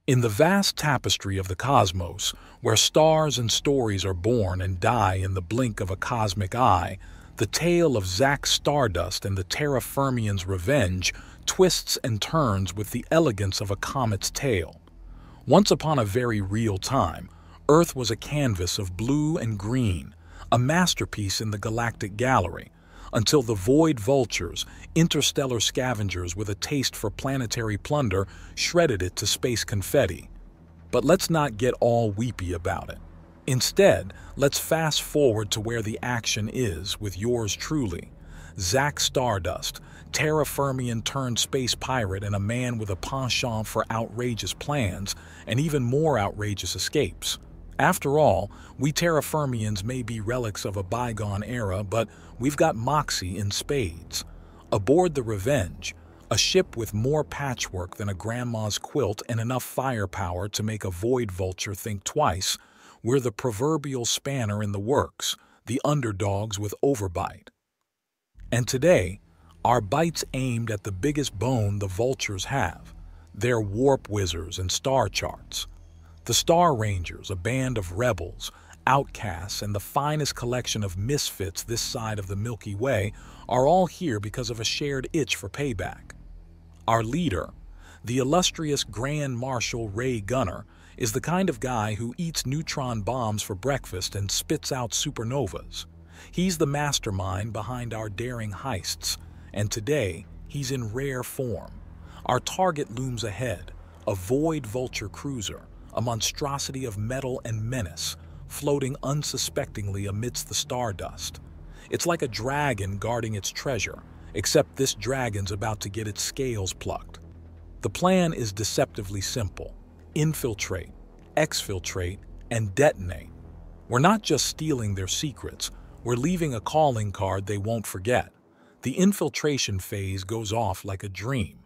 In the vast tapestry of the cosmos, where stars and stories are born and die in the blink of a cosmic eye, the tale of Zack Stardust and the Terra Firmian's revenge twists and turns with the elegance of a comet's tail. Once upon a very real time, Earth was a canvas of blue and green, a masterpiece in the galactic gallery, until the void vultures, interstellar scavengers with a taste for planetary plunder, shredded it to space confetti. But let's not get all weepy about it. Instead, let's fast forward to where the action is with yours truly, Zack Stardust, Terra Firmian turned space pirate and a man with a penchant for outrageous plans and even more outrageous escapes. After all, we Terra Firmians may be relics of a bygone era, but we've got moxie in spades. Aboard the Revenge, a ship with more patchwork than a grandma's quilt and enough firepower to make a void vulture think twice, we're the proverbial spanner in the works, the underdogs with overbite. And today, our bite's aimed at the biggest bone the vultures have, their warp wizards and star charts. The Star Rangers, a band of rebels, outcasts, and the finest collection of misfits this side of the Milky Way, are all here because of a shared itch for payback. Our leader, the illustrious Grand Marshal Ray Gunner, is the kind of guy who eats neutron bombs for breakfast and spits out supernovas. He's the mastermind behind our daring heists, and today he's in rare form. Our target looms ahead, a void vulture cruiser, a monstrosity of metal and menace, floating unsuspectingly amidst the stardust. It's like a dragon guarding its treasure, except this dragon's about to get its scales plucked. The plan is deceptively simple: infiltrate, exfiltrate, and detonate. We're not just stealing their secrets, we're leaving a calling card they won't forget. The infiltration phase goes off like a dream.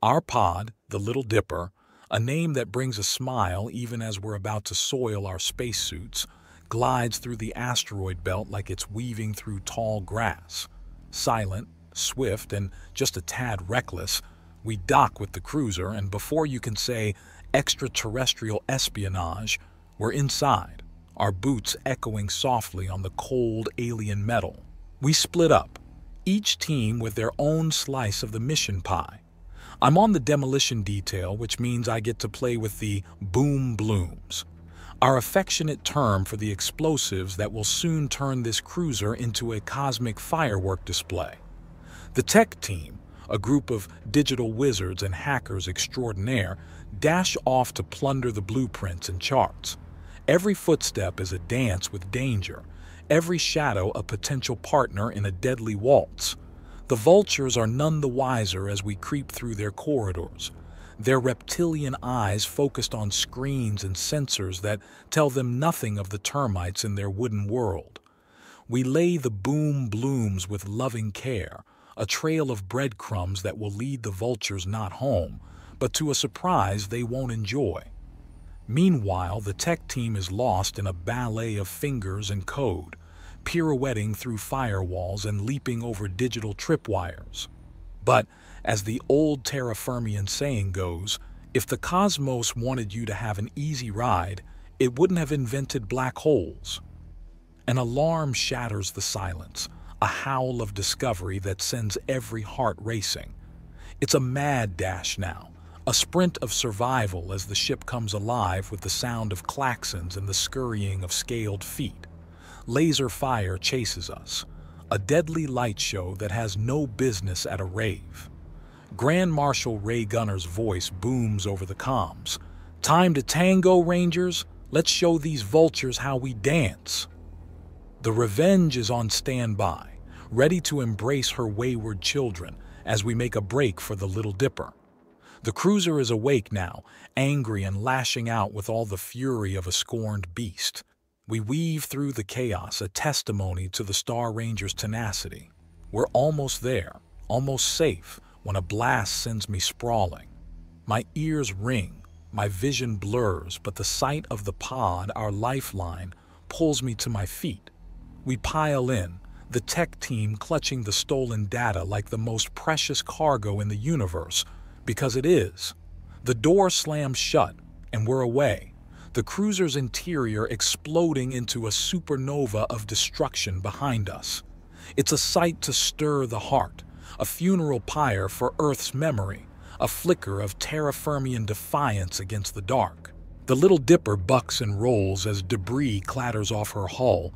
Our pod, the Little Dipper, a name that brings a smile even as we're about to soil our spacesuits, glides through the asteroid belt like it's weaving through tall grass. Silent, swift, and just a tad reckless, we dock with the cruiser, and before you can say extraterrestrial espionage, we're inside, our boots echoing softly on the cold alien metal. We split up, each team with their own slice of the mission pie. I'm on the demolition detail, which means I get to play with the boom blooms, our affectionate term for the explosives that will soon turn this cruiser into a cosmic firework display. The tech team, a group of digital wizards and hackers extraordinaire, dash off to plunder the blueprints and charts. Every footstep is a dance with danger, every shadow a potential partner in a deadly waltz. The vultures are none the wiser as we creep through their corridors, their reptilian eyes focused on screens and sensors that tell them nothing of the termites in their wooden world. We lay the boom blooms with loving care, a trail of breadcrumbs that will lead the vultures not home, but to a surprise they won't enjoy. Meanwhile, the tech team is lost in a ballet of fingers and code, pirouetting through firewalls and leaping over digital tripwires. But, as the old Terra Firmian saying goes, if the cosmos wanted you to have an easy ride, it wouldn't have invented black holes. An alarm shatters the silence, a howl of discovery that sends every heart racing. It's a mad dash now, a sprint of survival as the ship comes alive with the sound of klaxons and the scurrying of scaled feet. Laser fire chases us, a deadly light show that has no business at a rave. Grand Marshal Ray Gunner's voice booms over the comms. "Time to tango, Rangers. Let's show these vultures how we dance." The Revenge is on standby, ready to embrace her wayward children as we make a break for the Little Dipper. The cruiser is awake now, angry and lashing out with all the fury of a scorned beast. We weave through the chaos, a testimony to the Star Ranger's tenacity. We're almost there, almost safe, when a blast sends me sprawling. My ears ring, my vision blurs, but the sight of the pod, our lifeline, pulls me to my feet. We pile in, the tech team clutching the stolen data like the most precious cargo in the universe, because it is. The door slams shut, and we're away, the cruiser's interior exploding into a supernova of destruction behind us. It's a sight to stir the heart, a funeral pyre for Earth's memory, a flicker of terra-firmian defiance against the dark. The Little Dipper bucks and rolls as debris clatters off her hull,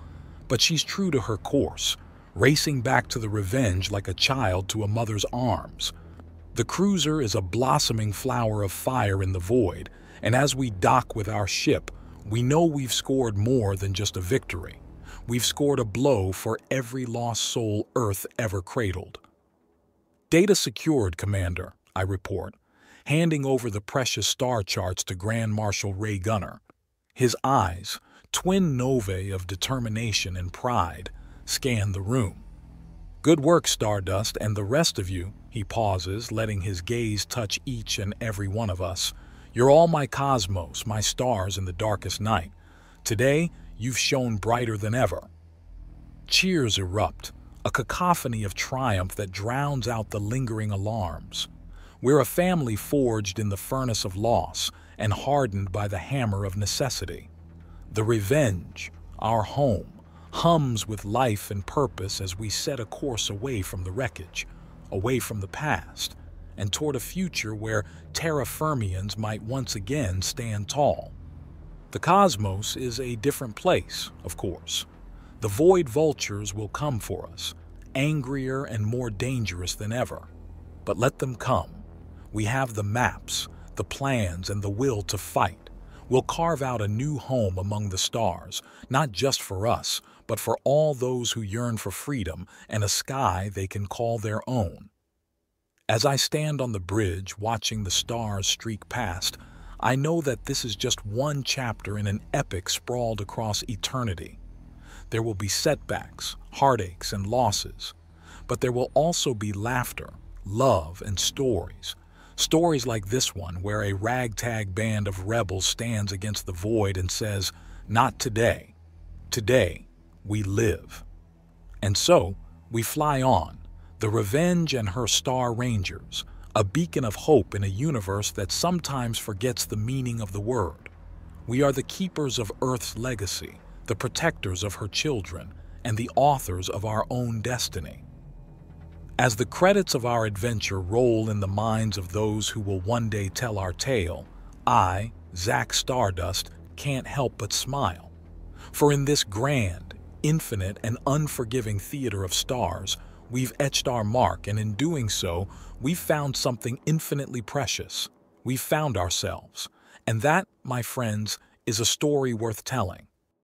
but she's true to her course, racing back to the Revenge like a child to a mother's arms. The cruiser is a blossoming flower of fire in the void, and as we dock with our ship, we know we've scored more than just a victory. We've scored a blow for every lost soul Earth ever cradled. "Data secured, Commander," I report, handing over the precious star charts to Grand Marshal Ray Gunner. His eyes, twin novae of determination and pride, scan the room. "Good work, Stardust, and the rest of you," he pauses, letting his gaze touch each and every one of us. "You're all my cosmos, my stars in the darkest night. Today, you've shone brighter than ever." Cheers erupt, a cacophony of triumph that drowns out the lingering alarms. We're a family forged in the furnace of loss and hardened by the hammer of necessity. The Revenge, our home, hums with life and purpose as we set a course away from the wreckage, away from the past, and toward a future where terra-firmians might once again stand tall. The cosmos is a different place, of course. The void vultures will come for us, angrier and more dangerous than ever. But let them come. We have the maps, the plans, and the will to fight. We'll carve out a new home among the stars, not just for us, but for all those who yearn for freedom and a sky they can call their own. As I stand on the bridge watching the stars streak past, I know that this is just one chapter in an epic sprawled across eternity. There will be setbacks, heartaches, and losses, but there will also be laughter, love, and stories. Stories like this one, where a ragtag band of rebels stands against the void and says, "Not today. Today, we live." And so, we fly on, the Revenge and her Star Rangers, a beacon of hope in a universe that sometimes forgets the meaning of the word. We are the keepers of Earth's legacy, the protectors of her children, and the authors of our own destiny. As the credits of our adventure roll in the minds of those who will one day tell our tale, I, Zack Stardust, can't help but smile. For in this grand, infinite, and unforgiving theater of stars, we've etched our mark, and in doing so, we've found something infinitely precious. We've found ourselves. And that, my friends, is a story worth telling.